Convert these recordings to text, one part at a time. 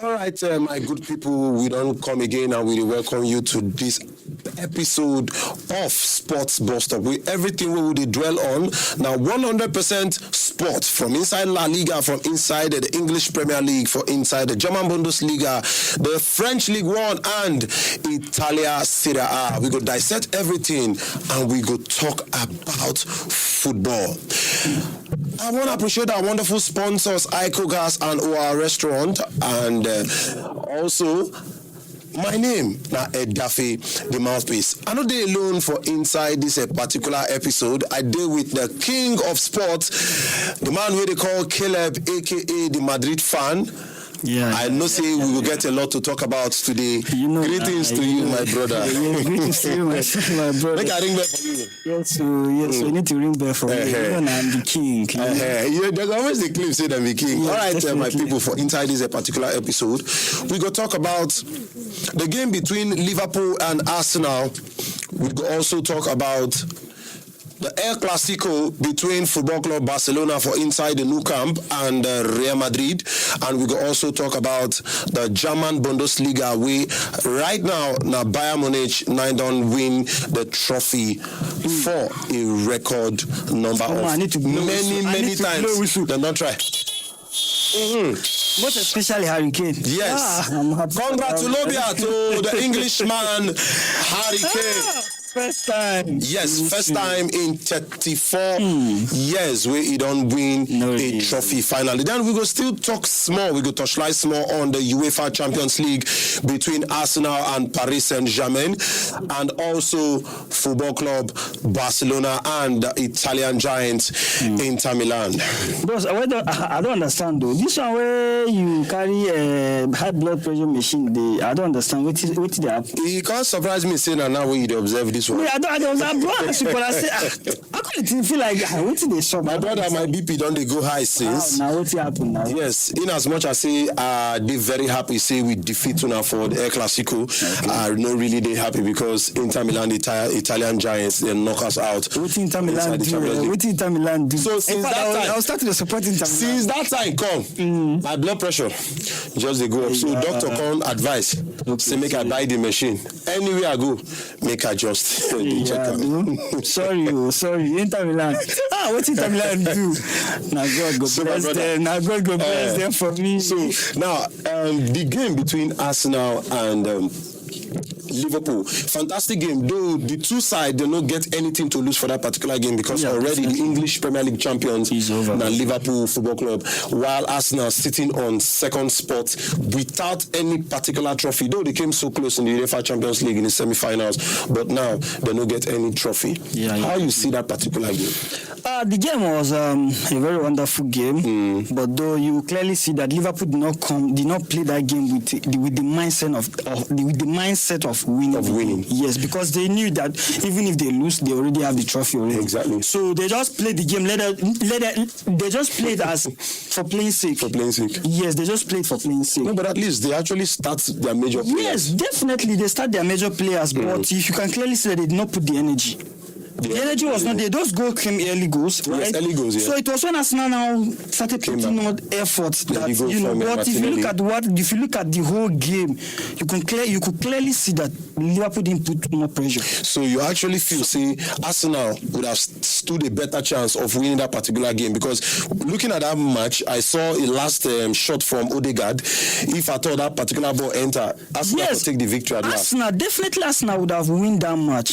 All right, my good people, we don't come again and we welcome you to this episode of Sports Busstop with everything we would dwell on. Now, 100% sport from inside La Liga, from inside the English Premier League, from inside the German Bundesliga, the French League One, and Italia Serie A. We go dissect everything and we go talk about football. I want to appreciate our wonderful sponsors, Ico Gas and OR Restaurant, and also my name now Edafe, Dmouthpiece. I'm not there alone for inside this particular episode. I deal with the king of sports, the man who they call Caleb, aka the Madrid fan. Yeah, I know say we will get a lot to talk about today. Greetings to you, my brother. Greetings to you, my brother. Make a ring bell for you. Yes, we need to ring bell for me. I'm the king. Yeah, there's always the clip say I'm the king. Yes, all right, my definitely. people, for inside this particular episode, we go talk about the game between Liverpool and Arsenal. We go also talk about the El Classico between Football Club Barcelona for inside the Nou Camp and Real Madrid. And we will also talk about the German Bundesliga, where right now Bayern Munich don't win the trophy for a record number of many times. They're not try. Most especially Harry Kane. Yes. Congratulations to the Englishman Harry Kane. First time. Yes, first time in 34 years where he don't win a trophy finally. Then we go still talk small. We go touchlight small on the UEFA Champions League between Arsenal and Paris Saint-Germain, and also Football Club Barcelona and the Italian giants Inter Milan. Boss, I don't understand though. This one where you carry a high blood pressure machine, I don't understand. What they happen? He can't surprise me saying that now when you observe this one. I couldn't feel like what did they show? My brother, my BP don't they go high since. Now what happened now? Yes, in as much as say they very happy say we defeat una for the El Classico. Are not really they happy because Inter Milan, the Italian giants, they knock us out. What Inter Milan do? What Inter Milan do? So since that time, I was starting to support Inter Milan. Since that time come, my blood pressure just they go up. So doctor come advice, say make I buy the machine. Anywhere I go, make I just check out. Sorry, Inter Milan. What Inter Milan do? Now God go bless them. Now God go bless them for me. So now the game between Arsenal and Liverpool, fantastic game. Though the two sides do not get anything to lose for that particular game because already the English Premier League champions is over. Now Liverpool Football Club, while Arsenal sitting on second spot without any particular trophy. Though they came so close in the UEFA Champions League in the semi-finals, but now they don't get any trophy. How you see that particular game? The game was a very wonderful game, but though you clearly see that Liverpool did not play that game with the mindset of winning. Yes, because they knew that even if they lose, they already have the trophy already. Exactly. So they just played the game. They just played as for playing sake. For playing sake. Yes, they just played for playing sake. No, but at least they actually start their major players. Yes, definitely they start their major players, but if you can clearly see that they did not put the energy. The energy was not there. Those goals came early goals, right? Yes, early goals, yeah. So it was when Arsenal now started putting on effort that But if you look at the whole game, you could clearly see that Liverpool didn't put more pressure. So you actually feel say Arsenal would have stood a better chance of winning that particular game because looking at that match, I saw a last shot from Odegaard. If I thought that particular ball enter, Arsenal would take the victory at last. Arsenal would have won that match,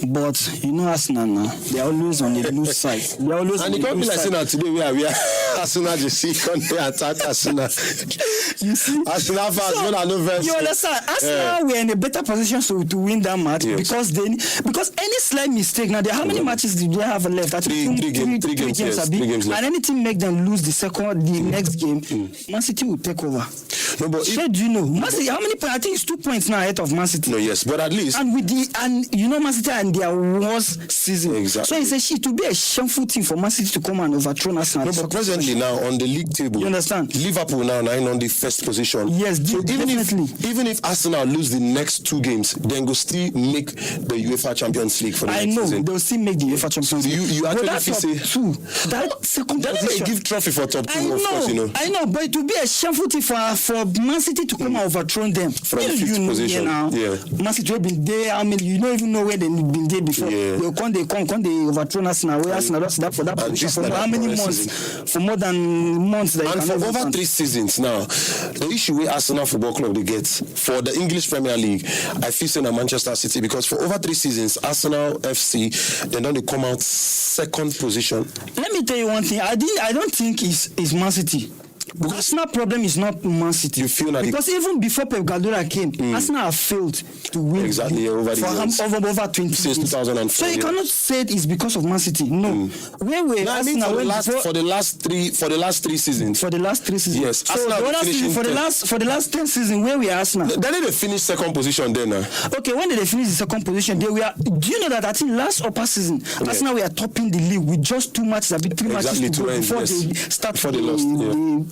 but you know Arsenal now, they're always on the lose side. They're always and on the the lose side. Arsenal today we are Arsenal just see come they attack Arsenal. You see, Arsenal fans when I know verse. You understand? Arsenal were in a better position to win that match because any slight mistake now. How many matches did they have left? I think three games left. And anything make them lose the next game, Man City will take over. No, but do you know Man City? How many points? I think it's 2 points now ahead of Man City. No, yes, but at least and Man City and their worst season. Exactly. So it will be a shameful thing for Man City to come and overthrow Arsenal. No, but presently now on the league table, you understand? Liverpool now on the first position. Yes, so definitely. Even if Arsenal lose the next 2 games, then go still make the UEFA Champions League for the next season. They'll still make the UEFA Champions League. You actually feel say that second position. They give trophy for top 2, of course, you know. I know, but it will be a shameful thing for Man City to come and overthrow them. From fifth position. Man City have been there. I mean, you don't even know where they've been there before. They come, they overthrow Arsenal. Where Arsenal lost that for that position for how many months? For more than months. And for over 3 seasons now, the issue with Arsenal Football Club they get for the English Premier League, I feel saying Manchester City, because for over 3 seasons, Arsenal FC, they don't come out second position. Let me tell you one thing. I don't think it's Man City. Because Arsenal problem is not Man City. You feel that because even before Pep Guardiola came, Arsenal have failed to win over over 20 since 2004. So you cannot say it is because of Man City. No. Where were Arsenal for the last three seasons. For the last 3 seasons. Yes. So for the last 10 seasons, where were Arsenal? Then they finished second position then. Okay, when did they finish the second position? They were. Do you know that I think last upper season, Arsenal were topping the league with just 2 matches, 3 matches to go before they start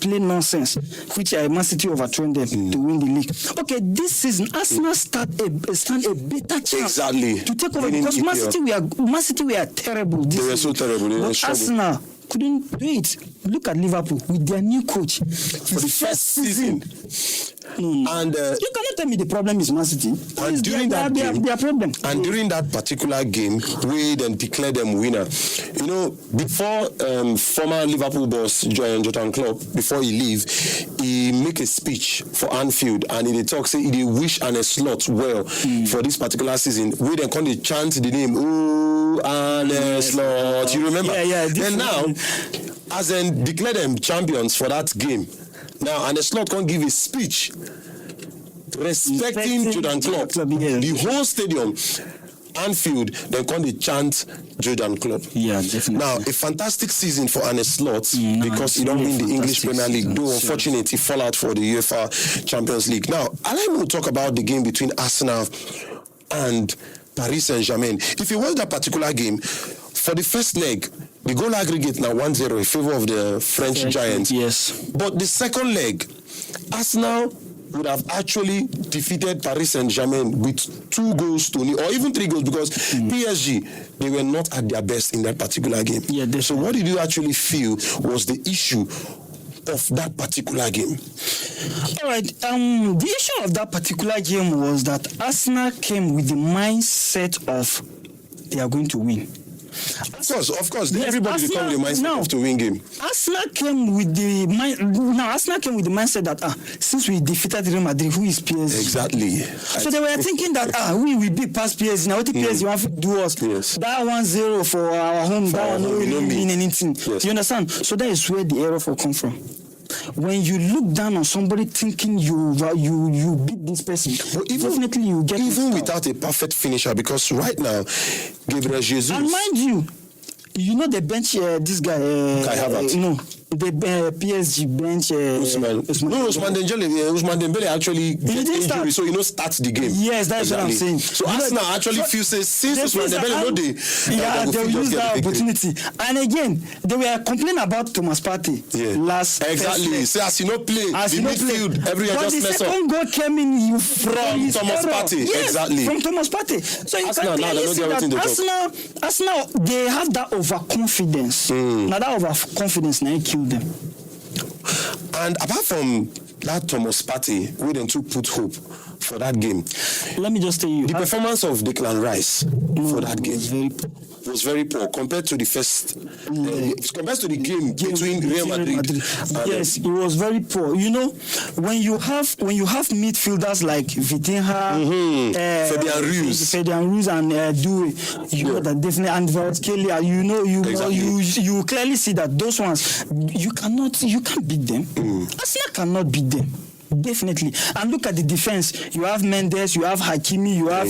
play nonsense, which Man City overthrown them to win the league. Okay, this season Arsenal stand a better chance to take over because Man City were terrible. They were so terrible. But Arsenal couldn't do it. Look at Liverpool with their new coach for the first season. And you cannot tell me the problem is Man City. And during that game, their problem. And during that particular game, we then declared them winner. You know, before former Liverpool boss Jurgen Klopp, before he leave, he make a speech for Anfield, and he talk say he wish and a slot well for this particular season. We then come to chant the name, ooh, and a slot. You remember? Then now, as in declare them champions for that game. Now, and the slot can't give a speech respecting Jurgen Klopp. The whole stadium, Anfield, then can't they chant Jurgen Klopp. Yeah, definitely. Now, a fantastic season for Arne Slot because he don't win the English Premier League, though unfortunately he fall out for the UEFA Champions League. Now, I like to talk about the game between Arsenal and Paris Saint-Germain. If you watch that particular game, for the first leg, the goal aggregate now 1-0 in favor of the French Giants. Yes. But the second leg, Arsenal would have actually defeated Paris Saint-Germain with 2 goals to nil, or even 3 goals, because PSG, they were not at their best in that particular game. Yeah, so what did you actually feel was the issue of that particular game? All right. The issue of that particular game was that Arsenal came with the mindset of they are going to win. Of course. Everybody will come with the mindset of to win game. Arsenal came with the mindset that since we defeated Real Madrid, who is PSG? Exactly. So they were thinking that we will be past PSG. Now what the PSG want to do us? Yes. That 1-0 for our home. That one no really mean anything. Yes. You understand? So that is where the error will come from. When you look down on somebody thinking you beat this person, definitely you get even without a perfect finisher, because right now, Gabriel Jesus. And mind you know the bench this guy. Kai Havertz. The PSG bench. Ousmane Dembele actually get injury, so start the game. Yes, that's what I'm saying. So Arsenal actually feel say since Ousmane Dembele they will use that opportunity. And again, they were complaining about Thomas Partey last. Exactly. Say as he no play, the midfield everyone just mess up. But the second goal came in from Thomas Partey. Yes, exactly. From Thomas Partey. So you Arsenal, can clearly see that Arsenal, they have that overconfidence. Now that overconfidence now killed them. And apart from that Thomas Partey, we then to put hope for that game. Let me just tell you, the performance of Declan Rice for that game was very poor compared to the first, compared to the game between Real Madrid. Yes, it was very poor. You know, when you have midfielders like Vitinha, Fabian Ruiz and Doué, you know that definitely, and Kvaratskhelia, you clearly see that those ones you can't beat them. Arsenal cannot beat them. Definitely. And look at the defense. You have Mendes, you have Hakimi, you have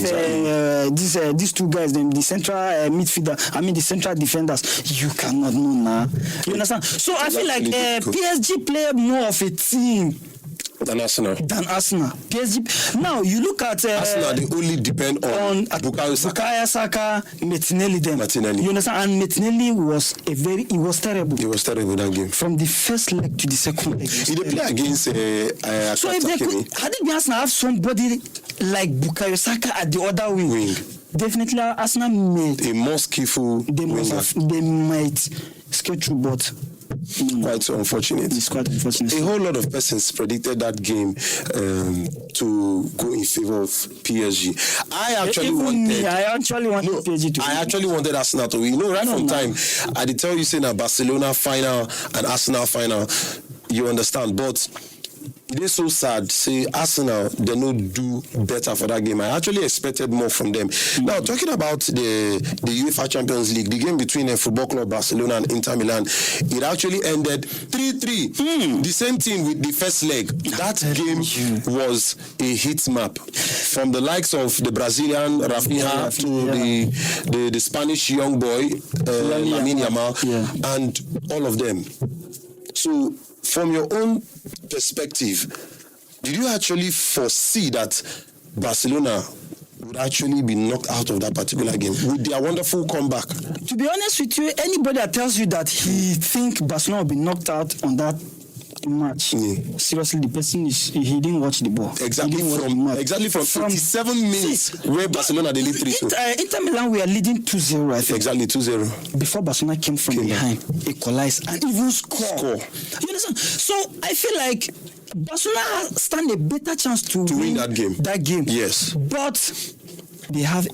these 2 guys, the central midfielder, the central defenders. You cannot know now. You understand? So I feel like PSG play more of a team than Arsenal. PSG. Now you look at Arsenal. They only depend on Bukayo Saka, Martinelli. You understand? And Martinelli was terrible. He was terrible that game. From the first leg to the second leg. He did play against. So if had it been Arsenal have somebody like Bukayo Saka at the other wing. Definitely Arsenal made a more skillful. They might skate through, but Quite unfortunate. It's quite unfortunate. A whole lot of persons predicted that game to go in favor of PSG. I actually wanted PSG to win. I actually wanted Arsenal to win. Right from time, I did tell you saying a Barcelona final and Arsenal final, you understand, but it is so sad. Say Arsenal, they no do better for that game. I actually expected more from them. Now, talking about the UEFA Champions League, the game between Football Club Barcelona and Inter Milan, it actually ended 3-3. The same team with the first leg. That game was a hit map. From the likes of the Brazilian Rafinha to the Spanish young boy, Lamine Yamal, and all of them. So, from your own perspective, did you actually foresee that Barcelona would actually be knocked out of that particular game with their wonderful comeback? To be honest with you, anybody that tells you that he think Barcelona will be knocked out on that match, seriously, the person he didn't watch the ball. Exactly from 57 minutes where Barcelona they lead 3-2. Inter Milan were leading 2-0, I think. Exactly 2-0. Before Barcelona came from behind, equalized and even score. You understand? So I feel like Barcelona stand a better chance to win that game. Yes. But they had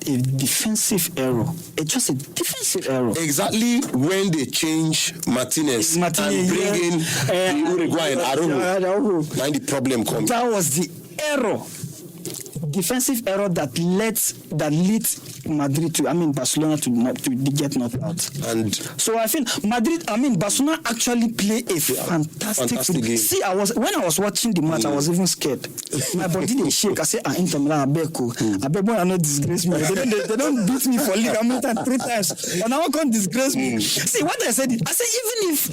a defensive error. It's just a defensive error. Exactly when they change Martinez and bring in the Uruguayan Araujo. Now the problem comes. That was the error. Defensive error that leads Barcelona to get knocked out. And so I feel Barcelona actually play a fantastic game. See, when I was watching the match, I was even scared. My body didn't shake. I said, Inter Milan, I beg not disgrace me. They don't beat me for league. I'm not 3 times. And I can't disgrace me. See, what I said, even if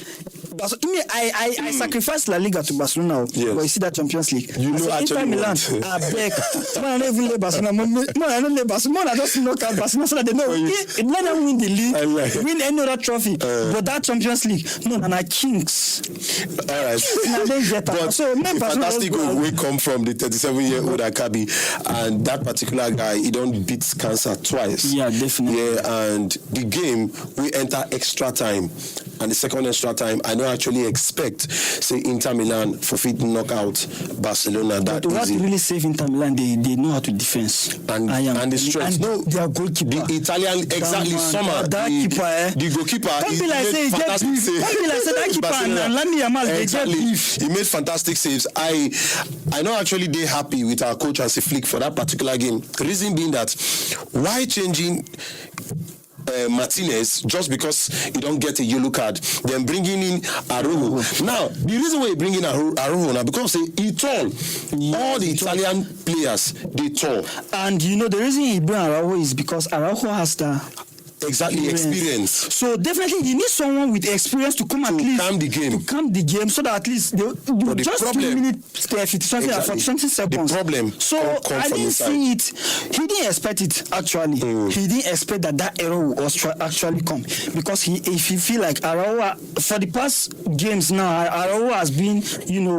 I sacrificed La Liga to Barcelona, but you see that Champions League. Inter Milan, I beg. I don't even let Barcelona. I don't let Barcelona. I just knock out Barcelona so that they know. Let them win the league, win any other trophy. But that Champions League, kings. All right. But so fantastic we come from the 37-year-old Akabi, and that particular guy, he don't beat cancer twice. Yeah, definitely. Yeah, and the game we enter extra time. And the second extra time, I don't actually expect, say, Inter Milan for fit knock out Barcelona that what easy. Really save Inter Milan, they know how to defense. And the strength. Their goalkeeper. The Italian, exactly, Sommer. That keeper, the goalkeeper, he made fantastic saves. That keeper and Lamine Yamal, exactly. He made fantastic saves. I know actually they're happy with our coach Hansi Flick for that particular game. The reason being that, why changing Martinez just because you don't get a yellow card, then bringing in Araujo. Now, the reason why you bring in Araujo now because he tall. All the Italian players, they tall. And the reason he bring Araujo is because Araujo has the experience. So definitely you need someone with experience to come at least calm the game. To calm the game so that at least just 2 minutes 40 seconds. The problem. So I didn't see it. He didn't expect it actually. He didn't expect that error was actually come because if he feel like Araujo for the past games now, Araujo has been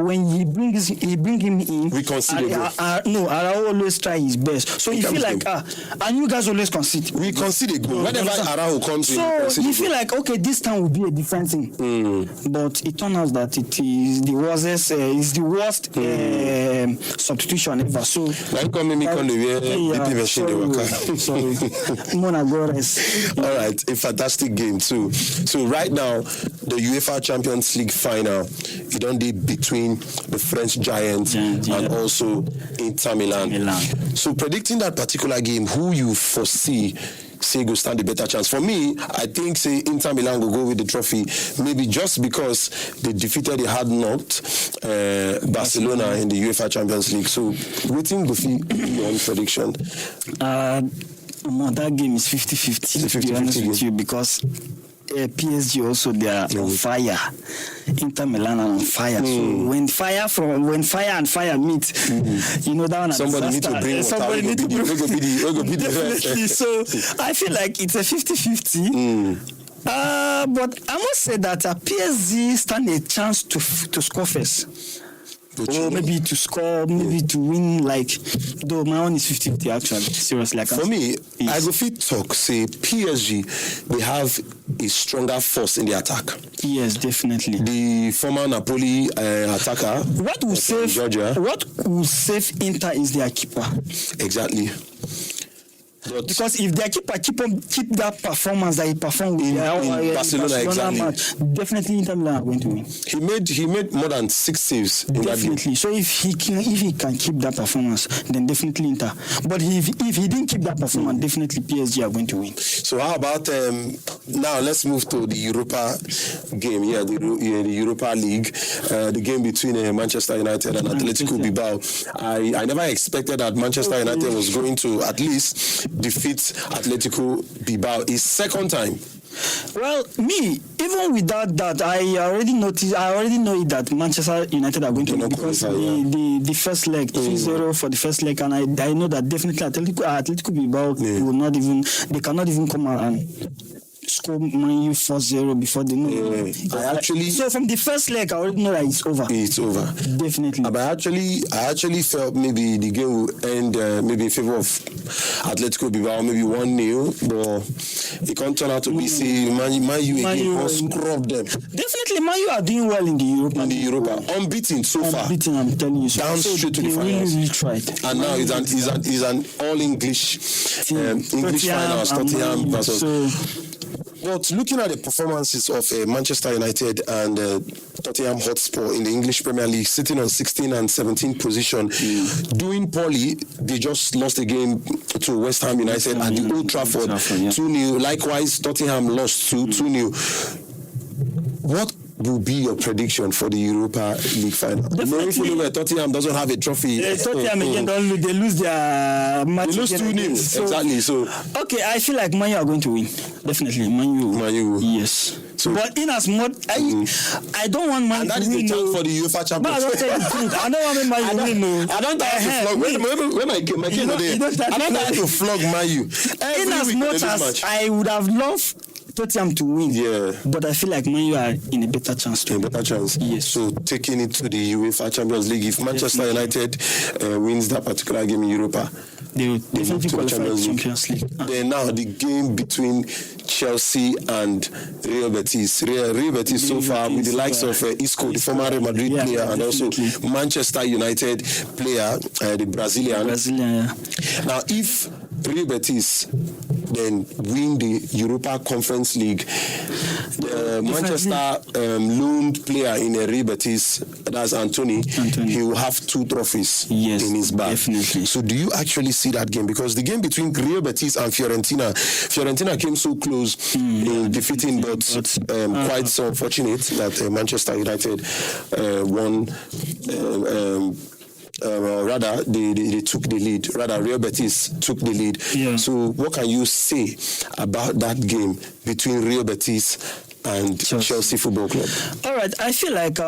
when he bring him in. We concede Araujo always try his best. So he feel like and you guys always concede. We concede a goal. Whenever Araujo comes in, so you feel like this time will be a different thing. But it turns out that it is the worst substitution ever. So all right, a fantastic game too. So right now, the UEFA Champions League final, it don't be between the French giants and also Inter Milan. So predicting that particular game, who you foresee say go stand a better chance? For me, I think say Inter Milan will go with the trophy, maybe just because they defeated the hard-knocked Barcelona in the UEFA Champions League. So waiting to see your own prediction. That game is 50-50 to be honest with you, because PSG also, they are on fire. Inter Milan are on fire. So when fire and fire meet, that one. Somebody need to bring somebody need to bring. Definitely. So I feel like it's a 50-50. But I must say that PSG stand a chance to score first. or maybe to score, maybe to win. Like, though my own is 50-50 actually. Seriously, like for me, I go fit talk. Say PSG, they have a stronger force in the attack. Yes, definitely. The former Napoli attacker, What will save Georgia. What will save Inter is their keeper. Exactly. But Because if their keeper keep that performance that he performed In with Barcelona, exactly. match, definitely Inter Milan are going to win. he made more than 6 saves in that game. Definitely. So if he can keep that performance, then definitely Inter. But if he didn't keep that performance, definitely PSG are going to win. So how about now? Let's move to the Europa game. The Europa League, the game between Manchester United and Atletico Bilbao. I never expected that Manchester United was going to at least defeat Atletico Bilbao his second time. Well, me, even without that, I already know that Manchester United are going to win because the first leg, 2-0 for the first leg, and I know that definitely Atletico Bilbao they cannot even come out and score Man U 4-0 before they know. So from the first leg, I already know that it's over. It's over. Definitely. But I actually felt maybe the game will end maybe in favor of Atletico Bilbao, maybe 1-0, but it can't turn out to be Man U again will scrub them. Definitely, Man U are doing well in the Europa. Unbeaten so far. Unbeaten, I'm telling you. Down straight to the finals. Really tried. And now it's an all English finals, Tottenham versus. But looking at the performances of Manchester United and Tottenham Hotspur in the English Premier League, sitting on 16 and 17 position, doing poorly, they just lost a game to West Ham United at the Old Trafford, 2-0. Likewise, Tottenham lost 2-0. What will be your prediction for the Europa League final? Knowing fully well Tottenham doesn't have a trophy. Tottenham again, they lose their match. They lose 2-0. Exactly. So okay, I feel like Man U are going to win. Definitely, Man U. Yes. So, but in as much, I don't want Man U to win. And that is the chance for the UEFA Champions. But I don't tell you the truth. I don't want Man U to win. I don't have to flog. When my game I don't have to flog Man U. In as much as I would have loved Tottenham to win. Yeah. But I feel like Man U are in a better chance. Yes. So taking it to the UEFA Champions League, if Manchester United wins that particular game in Europa, they will definitely qualify the Champions League. Then now the game between Chelsea and Real Betis. Real Betis so far with the likes of Isco, the former Real Madrid player, and also Manchester United player, the Brazilian. Now if Real Betis then win the Europa Conference League, the Manchester loaned player in Real Betis, that's Anthony, he will have 2 trophies in his bag. Definitely. So do you actually see that game? Because the game between Real Betis and Fiorentina came so close in defeating, but quite so unfortunate that Manchester United won. Rather, they took the lead. Rather, Real Betis took the lead. Yeah. So, what can you say about that game between Real Betis and Chelsea Football Club? All right, I feel like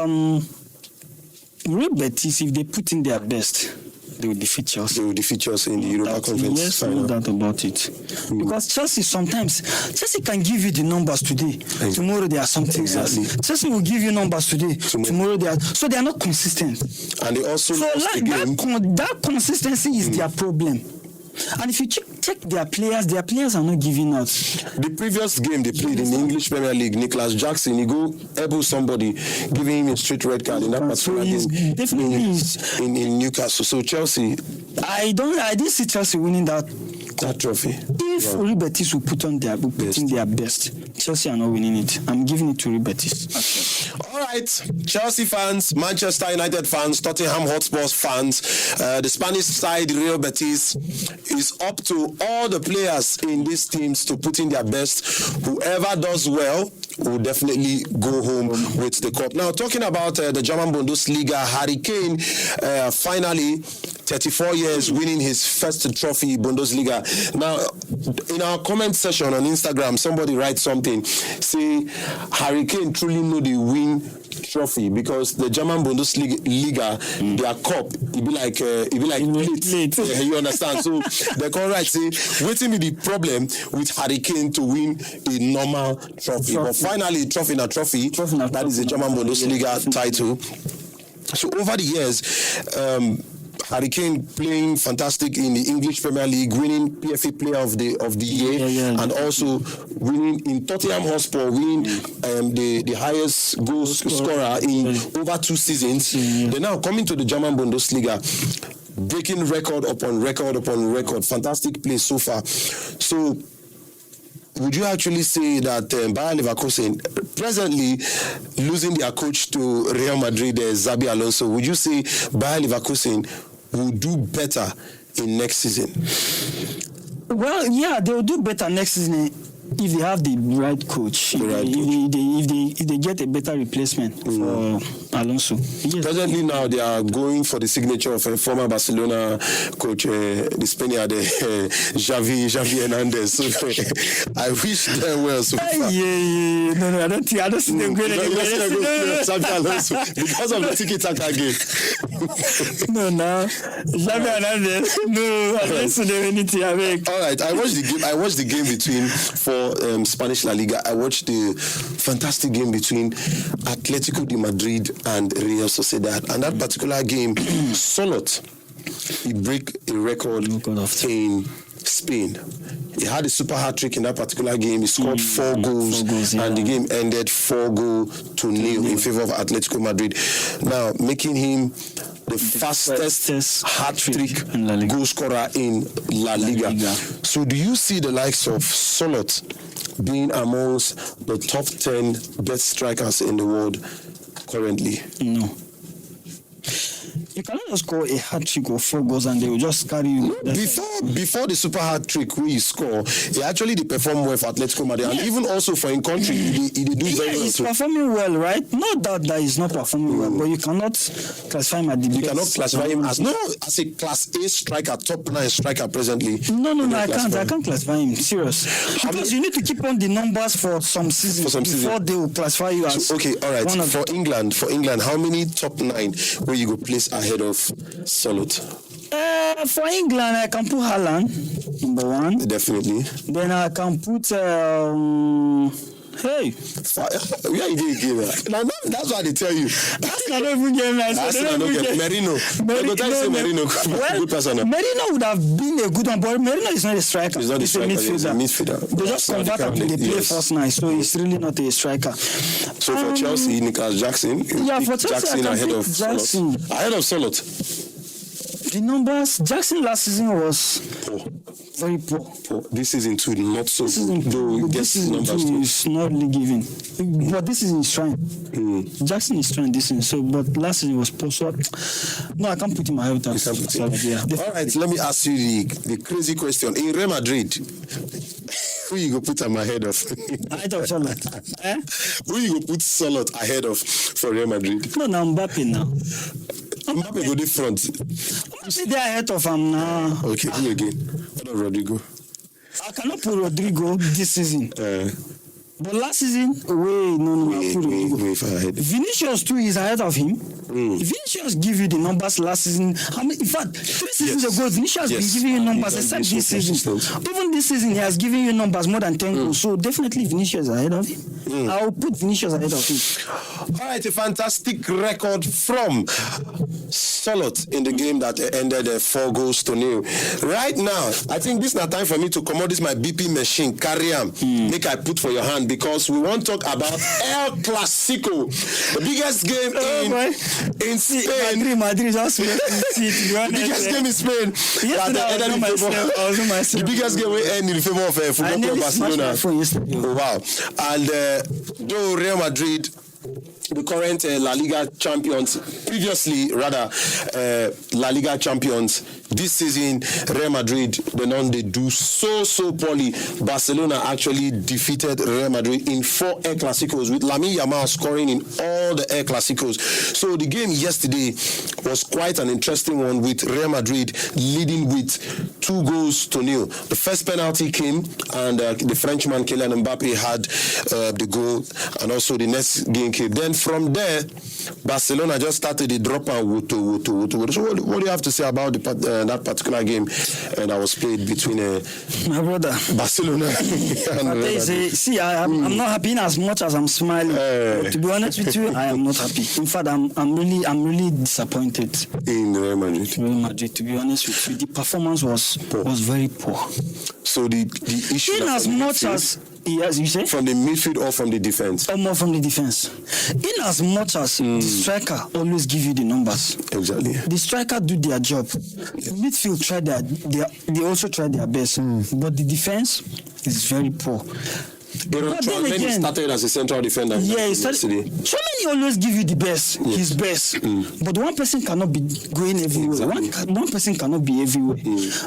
Real Betis, if they put in their best, they will defeat Chelsea. They will defeat Chelsea in the Europa Conference final. No doubt about it. Because Chelsea can give you the numbers today. Tomorrow they are something else. Chelsea will give you numbers today. Tomorrow they are. So they are not consistent. And they also lost the game. That consistency is their problem. And if you check their players are not giving out. The previous game they played in the English Premier League, Nicholas Jackson, he go elbow somebody, giving him a straight red card in that particular game. Definitely in Newcastle. So Chelsea, I didn't see Chelsea winning that trophy. If Real Betis will put in their best, Chelsea are not winning it. I'm giving it to Real Betis. All right, Chelsea fans, Manchester United fans, Tottenham Hotspur fans, the Spanish side, Real Betis, is up to all the players in these teams to put in their best. Whoever does well will definitely go home with the cup. Now, talking about the German Bundesliga, Harry Kane finally 34 years winning his first trophy, Bundesliga. Now, in our comment section on Instagram, somebody writes something, say Harry Kane truly know the win trophy because the German Bundesliga, their cup, it be like plate. You understand? So they can write say, waiting be the problem with Harry Kane to win a normal trophy. But finally, trophy. That is the German Bundesliga title. So over the years, Harry Kane playing fantastic in the English Premier League, winning PFA Player of the Year, and also winning in Tottenham Hotspur, winning the highest goal scorer in over 2 seasons. They're now coming to the German Bundesliga, breaking record upon record upon record. Fantastic play so far. So, would you actually say that Bayer Leverkusen, presently losing their coach to Real Madrid, Xabi Alonso, would you say Bayer Leverkusen will do better in next season? Well, yeah, they will do better next season if they have the right coach. If they get a better replacement for Alonso. Yes. Presently now they are going for the signature of a former Barcelona coach, the Spaniard, Xavi Hernandez. So, I wish them well so far. No, I don't see them going anywhere. Xavi Alonso because of the tiki-taka game. No, Xavi Hernandez. No, I don't see them anything. All right, I watched the game between for Spanish La Liga. I watched the fantastic game between Atletico de Madrid and Real Sociedad. And that particular game, Solot, he broke a record in Spain. He had a super hat-trick in that particular game. He scored 4 goals, and the game ended 4-0 in favor of Atletico Madrid. Now, making him the fastest hat-trick goal scorer in La Liga. So do you see the likes of Solot being amongst the top 10 best strikers in the world currently? No. You cannot just score a hat-trick or 4 goals and they will just carry you. Before the super hat-trick where you score, he actually did perform well for Atletico Madrid, and even also for in country, he did do very well. He's performing well, right? Not that he's not performing well, but you cannot classify him at the best. You cannot classify him as a Class A striker, top 9 striker presently. No, I can't classify him. Serious. Because you need to keep on the numbers for some seasons before they will classify you as. So, okay, all right. For England, how many top 9 where you go place ahead of Solot? For England, I can put Haaland, number 1. Definitely. Then I can put where you did give it? Now, that's what they tell you. Arsenal don't even get Merino. Good person. Merino would have been a good one, but Merino is not a striker. He's not a striker. He's a midfielder. They just convert him to the play first night, so he's really not a striker. So for Chelsea, Nicholas Jackson. Yeah, for Chelsea, Jackson ahead of Solot. Ahead of Solot. The numbers, Jackson last season was poor. Very poor. This season too, not so good. This season too is not really giving. But this season is trying. Jackson is trying this season. So, but last season was poor. So, no, I can't put him ahead of All right, let me ask you the crazy question. In Real Madrid, who you go put him ahead of? Ahead of Solot. Who you go put Solot ahead of for Real Madrid? No, Mbappe now. Mbappe go the front. Mbappe they ahead of him now. Okay, who again? What of Rodrigo? I cannot put Rodrigo this season. But last season, I put Rodrigo. Vinicius too is ahead of him. Vinicius give you the numbers last season. In fact, 3 seasons ago, Vinicius has been giving you numbers, except this season. Even this season, he has given you numbers more than 10 goals. So definitely Vinicius is ahead of him. I will put Vinicius ahead of him. All right, a fantastic record from Solot in the game that ended 4-0. Right now, I think this is not time for me to come out. This my BP machine. Carry on. Make I put for your hand, because we want to talk about El Classico, the biggest game in Spain. Madrid just the biggest game in Spain. The biggest game will end in favor of Football Club Barcelona. Oh, wow. And though Real Madrid, the current La Liga champions, previously rather La Liga champions, this season Real Madrid, they do so poorly. Barcelona actually defeated Real Madrid in 4 El Clasicos, with Lamine Yamal scoring in all the El Clasicos. So the game yesterday was quite an interesting one, with Real Madrid leading with 2-0. The first penalty came, and the Frenchman Kylian Mbappe had the goal, and also the next game came. Then And from there, Barcelona just started the drop and woto. So what do you have to say about that particular game that was played between my brother Barcelona and see, I'm not happy in as much as I'm smiling. But to be honest with you, I am not happy. In fact, I'm really disappointed in Real Madrid. Real Madrid, to be honest with you, the performance was very poor. So the issue in as much as yes, you say from the midfield or from the defense? Or more from the defense. In as much as the striker always give you the numbers. Exactly. The striker do their job. The midfield they also try their best. But the defense is very poor. But then again, he started as a central defender. Yeah, Chomeni always give you the best, his best. But one person cannot be going everywhere. Exactly. One person cannot be everywhere.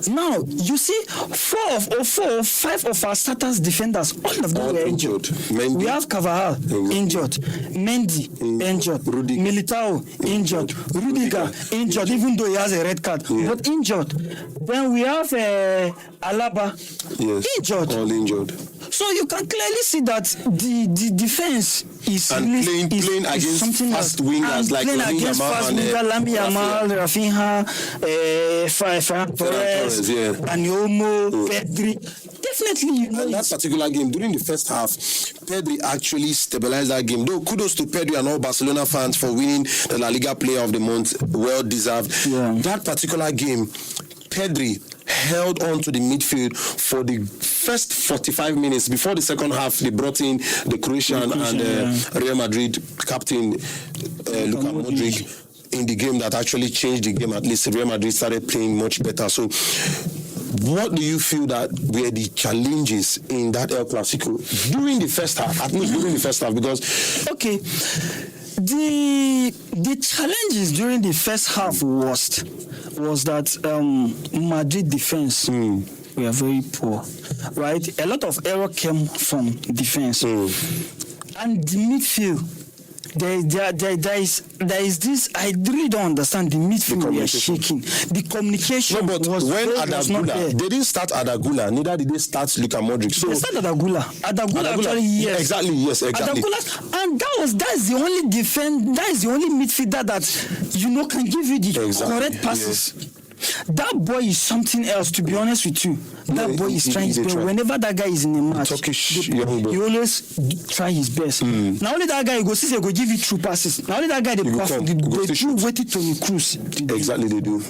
Now, you see, 4 or 5 of our starters defenders, all of them were injured. Mendy. We have Carvajal injured, Mendy injured, Militao injured, Rudiger injured, even though he has a red card, but injured. Then we have Alaba injured. All injured. So you can clearly see that the defense is and really playing against something fast wingers like playing against fast wingers, Lamine Yamal, Rafinha, Ferran Torres, Dani Olmo, Pedri. Definitely, and that particular game during the first half, Pedri actually stabilized that game. Though kudos to Pedri and all Barcelona fans for winning the La Liga Player of the Month, well deserved. That particular game, Pedri held on to the midfield for the first 45 minutes. Before the second half, they brought in the Croatian and Real Madrid captain Luka Modric in the game that actually changed the game. At least Real Madrid started playing much better. So what do you feel that were the challenges in that El Clasico during the first half? At least during the first half, because the challenges during the first half was that Madrid defense were very poor, right? A lot of error came from defense, and the midfield. There is this. I really don't understand. The midfield we are shaking. The communication was not there. They didn't start Adagula. Neither did they start Luka Modric. So they started Adagula. Adagula actually, yes. Exactly. Adagula, and that's the only That is the only midfielder that can give you the correct passes. Yes. That boy is something else, to be honest with you. That boy is trying his best. Whenever that guy is in a match, he always try his best. Now only that guy goes, go give you true passes. Now only that guy they do what it Toni Kroos. Exactly, they do.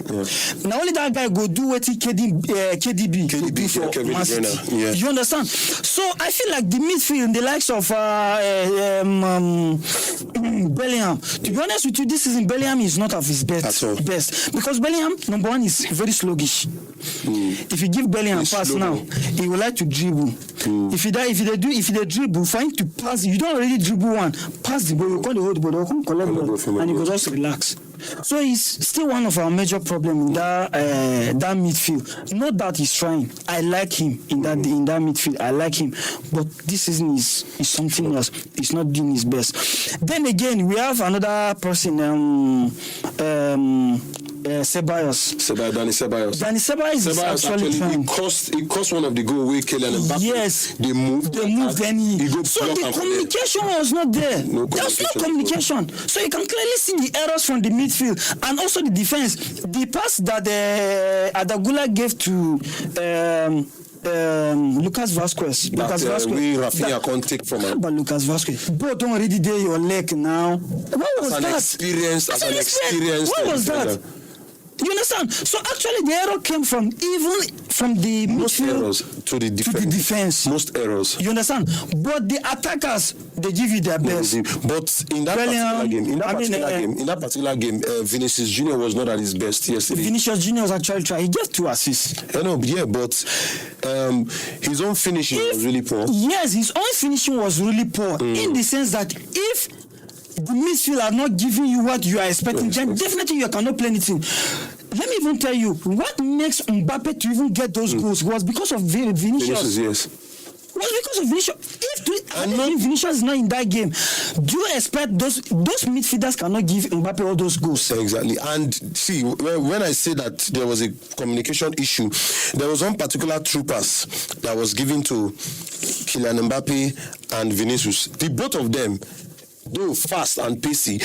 Now only that guy go do what KDB do for Man City. You understand? So I feel like the midfield, the likes of Bellingham. To be honest with you, this season Bellingham is not of his best because Bellingham, number one, is very sluggish. If you give Bellingham pass now, he will like to dribble. If they dribble, for him to pass, you don't already dribble one, pass the ball, you can't hold the ball, you can't collect the ball, and you will just relax. So he's still one of our major problems in that midfield. Not that he's trying. I like him in that midfield. I like him, but this season is something else. He's not doing his best. Then again, we have another person. Ceballos. Dani Ceballos is actually trying. He cost one of the goal away, Kylian Mbappe. Yes. They moved. Then so the communication was not there. There was no communication. So you can clearly see the errors from the midfield and also the defense. The pass that Adagula gave to Lucas Vazquez. Rafinha can't take from him. But Lucas Vazquez, bro, don't already dare your leg now. What was that? As an experience. What was that? You understand? So actually, the error came from the most errors to the defense. Most errors. You understand? But the attackers, they give you their best. But in that particular game, Vinicius Junior was not at his best yesterday. Vinicius Junior was actually trying. He gave 2 assists. I know, but his own finishing was really poor. Yes, his own finishing was really poor in the sense that if the midfield are not giving you what you are expecting, then definitely you cannot play anything. Let me even tell you, what makes Mbappe to even get those goals was because of Vinicius. Yes. Was because of Vinicius. If Vinicius is not in that game, do you expect those midfielders cannot give Mbappe all those goals? Exactly. And see, when I say that there was a communication issue, there was one particular true pass that was given to Kylian Mbappe and Vinicius. The both of them, though fast and pacey,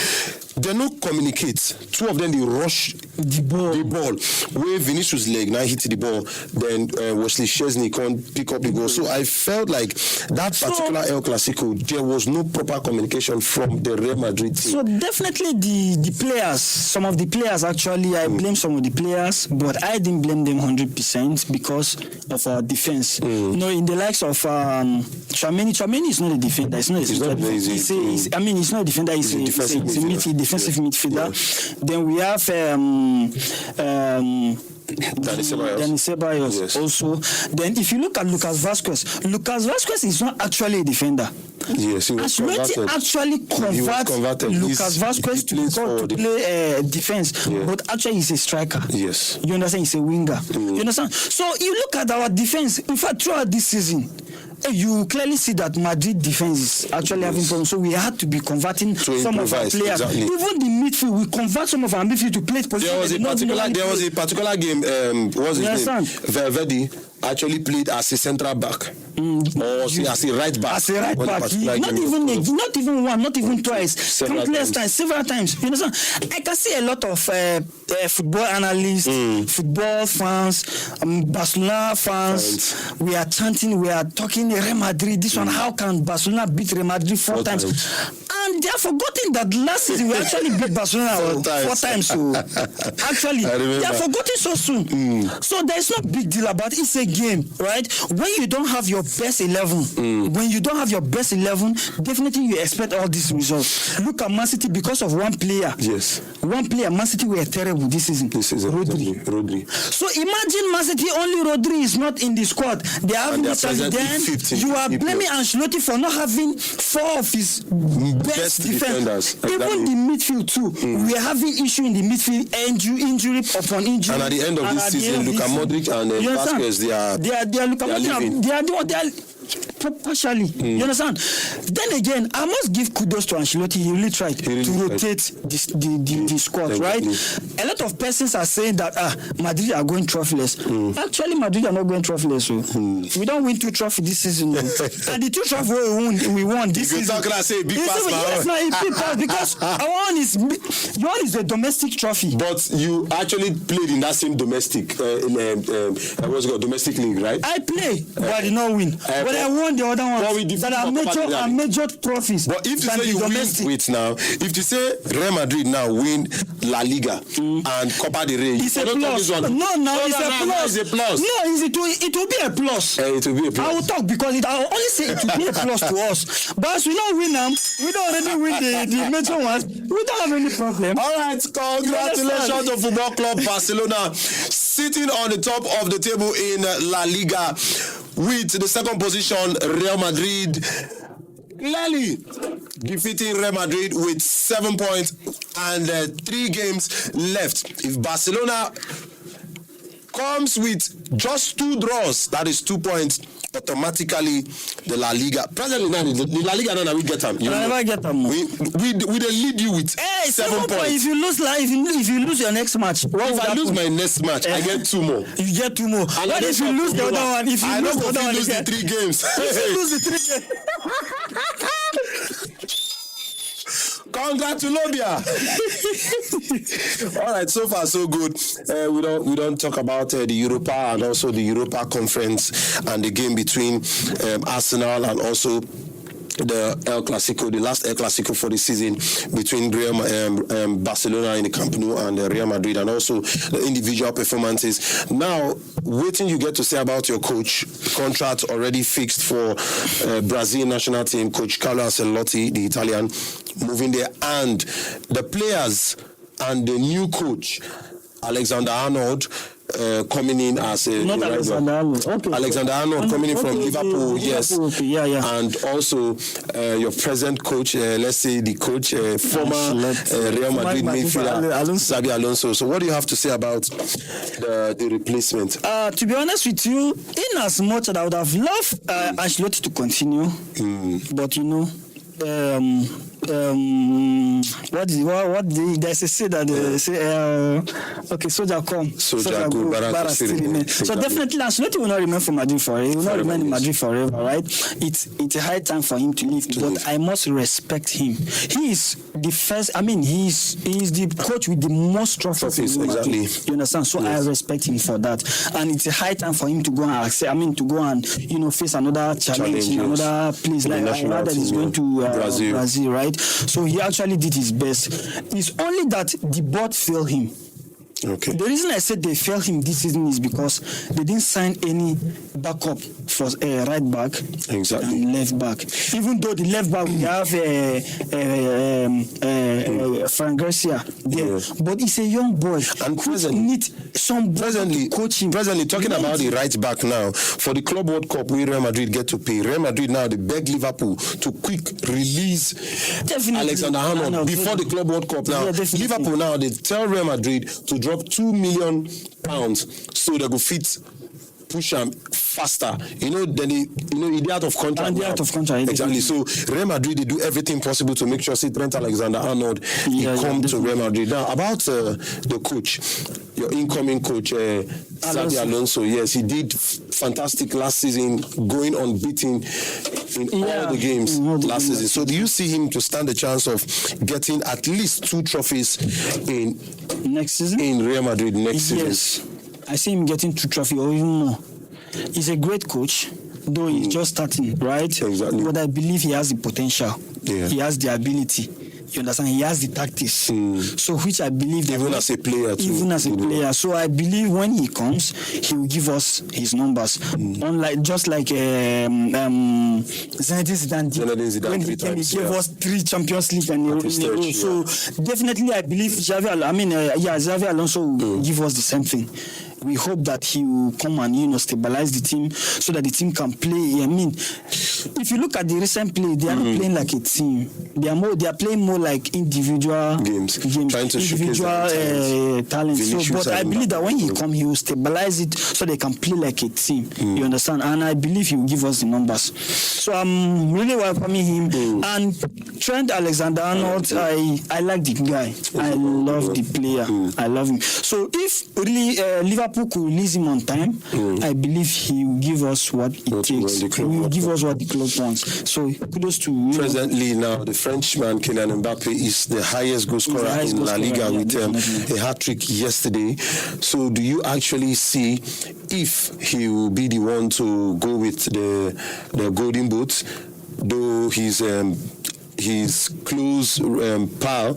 they no communicate. Two of them they rush the ball. Where Vinicius' leg now hit the ball, then Wesley Chesney can't pick up the goal. So I felt like that particular El Clasico, there was no proper communication from the Real Madrid team. So definitely the players, some of the players actually, I blame some of the players, but I didn't blame them 100% because of our defense. You know, in the likes of Tchouaméni is not a defender. It's not a defender. He's not a defender. He's a defensive midfielder. Yeah. Then we have Dani Ceballos also. Then if you look at Lucas Vazquez is not actually a defender. Yes, he was converted. Actually converted Lucas Vazquez to play defense, but actually he's a striker. Yes. You understand? He's a winger. You understand? So you look at our defense, in fact, throughout this season, you clearly see that Madrid defense is actually having problems. So we had to be converting some of our players. Exactly. Even the midfield, we convert some of our midfield to play position. There was a particular game, what was his name? Valverde actually played as a central back. Or as a right back. As a right back. Not even one, not even twice. Several times. You understand? I can see a lot of football analysts, football fans, Barcelona fans. We are chanting, we are talking Real Madrid. This one, how can Barcelona beat Real Madrid four times? And they are forgotten that last season we actually beat Barcelona four times. So actually, they are forgotten so soon. So there is no big deal about it. It's a game, right? When you don't have your best 11, definitely you expect all these results. Look at Man City because of one player. Yes. One player, Man City were terrible this season. Rodri. So imagine Man City, only Rodri is not in the squad. They are having then you are blaming Ancelotti for not having four of his best defenders. Even the midfield too. We are having issue in the midfield, injury upon injury. And at the end of this season, Luka Modric and Vazquez, they are partially. You understand? Then again, I must give kudos to Ancelotti. He really tried to rotate the squad, right? A lot of persons are saying that Madrid are going trophyless. Actually, Madrid are not going trophyless. So. We don't win 2 trophies this season. And the 2 trophies we won this season. Big pass, yes, no, it's big pass because your one is a domestic trophy. But you actually played in that same domestic, what's it called, domestic league, right? I play, but I did not win. But I won the other ones that are major trophies. But if you say you win, if you say Real Madrid now win La Liga and Copa del Rey, it's a plus. It's a plus. No, it will be a plus. It will be a plus. I will talk because I will only say it will be a plus to us. But as we don't win them, we don't already win the major ones. We don't have any problem. All right, congratulations to Football Club Barcelona, sitting on the top of the table in La Liga with the second position, Real Madrid. Clearly defeating Real Madrid with 7 points and 3 games left. If Barcelona comes with just 2 draws, that is 2 points, automatically the La Liga. Presently now, the La Liga now we get them. I never get them. We lead you with 7 points. If you lose your next match, if I lose my next match, I get 2 more. You get 2 more. And what if you lose the other one? If you lose the other one, lose the 3 games. If you lose the 3 games. Congratulations. All right, so far so good. We don't talk about the Europa and also the Europa Conference and the game between Arsenal and also the El Clasico, the last El Clasico for the season between Barcelona in the Camp Nou and Real Madrid, and also the individual performances. Now, waiting you get to say about your coach. Contract already fixed for Brazil national team, Coach Carlo Ancelotti, the Italian, moving there, and the players and the new coach, Alexander Arnold, coming in as a Alexander Arnold. Okay. Alexander Arnold coming in from Liverpool, yes. Okay. Yeah. And also your present coach, let's say the coach, former Real Madrid midfielder, Xabi Alonso. So what do you have to say about the replacement? To be honest with you, in as much as I would have loved Ancelotti to continue, but there's a say that okay, soldier come, soldier go, Baraka still remain. So definitely Ancelotti will not remain for Madrid forever. He will not remain in Madrid forever, right? It's a high time for him to leave. But I must respect him. He is the first. I mean, he's the coach with the most trophies. Exactly. You understand? So I respect him for that, and it's a high time for him to go and accept. I mean, to go and face another challenge in another place. Like I heard that he's going to Brazil, right? So he actually did his best. It's only that the board failed him. Okay. The reason I said they failed him this season is because they didn't sign any backup for right back and left back. Even though the left back we have Fran Garcia there, but he's a young boy and need somebody to coach him. Presently, talking about the right back now, for the Club World Cup, Real Madrid get to pay. Real Madrid now they beg Liverpool to quick release Alexander-Arnold before the Club World Cup. Now Liverpool now they tell Real Madrid to drop £2 million so they go fit push them faster. Then he out of contract. And out of contract. Exactly. So Real Madrid they do everything possible to make sure Trent Alexander-Arnold come to Real Madrid. Now about the coach, your incoming coach Xabi Alonso. Yes, he did fantastic last season, going unbeaten in all the games last season. So do you see him to stand a chance of getting at least 2 trophies in next season in Real Madrid next season? Yes, I see him getting 2 trophies or even more. He's a great coach, though he's just starting, right? Exactly. But I believe he has the potential. Yeah. He has the ability. You understand? He has the tactics. So which I believe that even as a player too. Even as a player. So I believe when he comes, he will give us his numbers. Unlike just like Zinedine Zidane when he came, he gave us 3 Champions League and a row. So definitely I believe Xabi Alonso will give us the same thing. We hope that he will come and stabilize the team so that the team can play. I mean, if you look at the recent play, they are not playing like a team. They are playing more like individual games trying to individual talents. So, but I believe that when he comes, he will stabilize it so they can play like a team. You understand? And I believe he will give us the numbers. So I'm really welcoming him. And Trent Alexander-Arnold, I like the guy. I love the player. I love him. So if really Liverpool could release him on time, I believe he will give us what it takes. He will give us what the club wants. So kudos to presently now the Frenchman Kylian Mbappe is the highest goal scorer in La Liga with a hat-trick yesterday. So do you actually see if he will be the one to go with the golden boot, though his close pal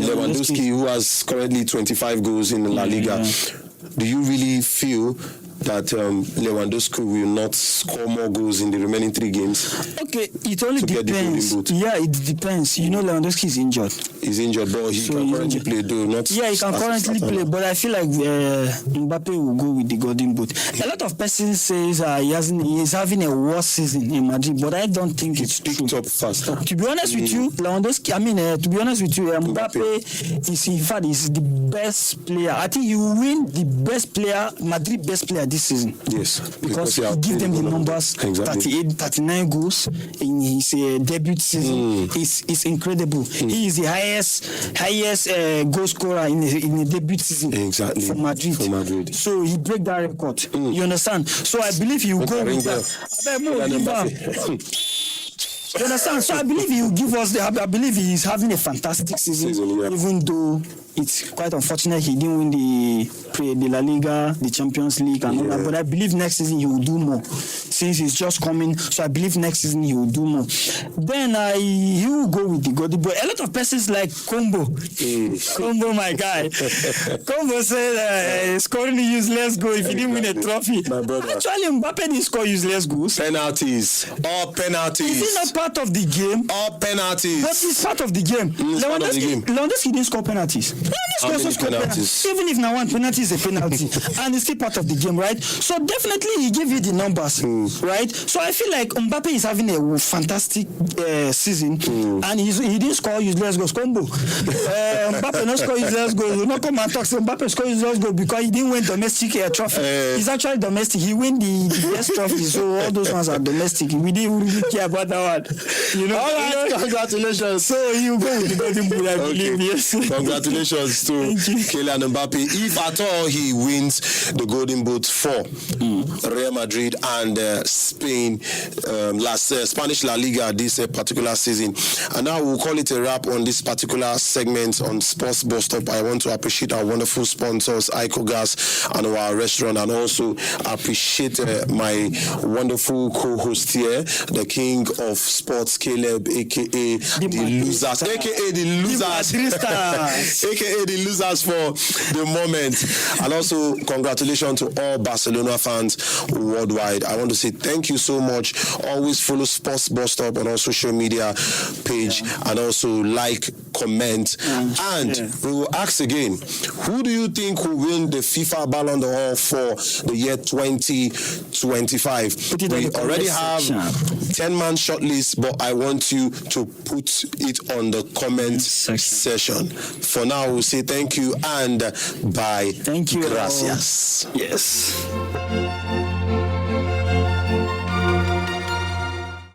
Lewandowski, who has currently 25 goals in La Liga? Do you really feel that Lewandowski will not score more goals in the remaining 3 games? Okay, it only depends. Yeah, it depends. Lewandowski is injured. He's injured, but he can currently play, though. He can currently play, but I feel like Mbappe will go with the golden boot. A lot of persons say he's having a worse season in Madrid, but I don't think it's picked up faster. To be honest with you, Lewandowski, Mbappe is in fact is the best player. I think he will win the best player, Madrid best player this season. Yes, because he give them the numbers. 38, 39 goals in his debut season. It's incredible. He is the highest goal scorer in the debut season for Madrid. So he break that record. You understand? So I believe he will go with that. You understand? So I believe he will give us I believe he is having a fantastic season, even though it's quite unfortunate he didn't win the La Liga, the Champions League and all that. But I believe next season he will do more. Since he's just coming, so I believe next season he will do more. Then he will go with the golden boy. A lot of persons like Combo. Combo, my guy. Combo said scoring a useless goal if he didn't win a trophy. My brother. Actually, Mbappe didn't score useless goals. Penalties. All penalties. Is it not part of the game? All penalties. But it's part of the game. Lewandowski didn't score penalties. Penalties. Even if now one penalty is a penalty, and it's still part of the game, right? So definitely he gave you the numbers, right? So I feel like Mbappe is having a fantastic season, and he didn't score useless goals. Combo. Mbappe not score useless goals. We not come and talk. Mbappe score useless goals because he didn't win domestic trophy. He's actually domestic. He win the best trophy. So all those ones are domestic. We didn't really care about that one. You know, All right, congratulations. So you go with the golden boot, I believe. Yes. Congratulations to Kylian Mbappe. If at all he wins the golden boot for Real Madrid and Spain, Spanish La Liga this particular season. And now we'll call it a wrap on this particular segment on Sports Busstop. I want to appreciate our wonderful sponsors, Gas and our restaurant, and also appreciate my wonderful co-host here, the king of sports, Caleb, aka the losers, aka the losers, aka the losers for the moment. And also congratulations to all Barcelona fans worldwide. I want to say thank you so much. Always follow Sports Busstop on our social media page, and also like, comment, and we will ask again, who do you think will win the FIFA Ballon d'Or for the year 2025? We already have 10-man shortlist, but I want you to put it on the comment section. For now, we'll say thank you and bye. Thank you. Gracias. Yes.